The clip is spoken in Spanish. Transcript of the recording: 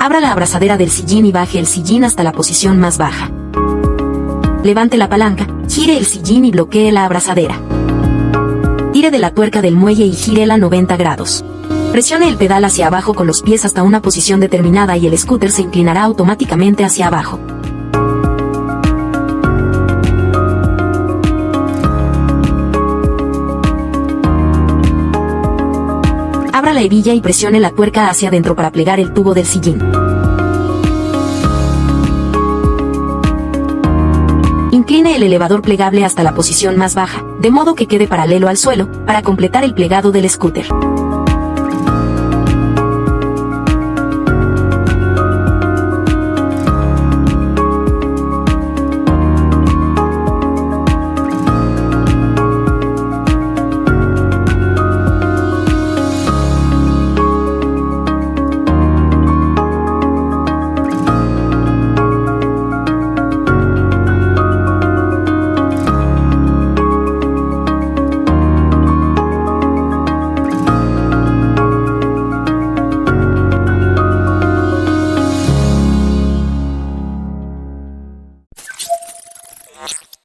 Abra la abrazadera del sillín y baje el sillín hasta la posición más baja. Levante la palanca, gire el sillín y bloquee la abrazadera. Tire de la tuerca del muelle y gírela 90 grados. Presione el pedal hacia abajo con los pies hasta una posición determinada y el scooter se inclinará automáticamente hacia abajo. Abra la hebilla y presione la tuerca hacia adentro para plegar el tubo del sillín. Incline el elevador plegable hasta la posición más baja, de modo que quede paralelo al suelo, para completar el plegado del scooter.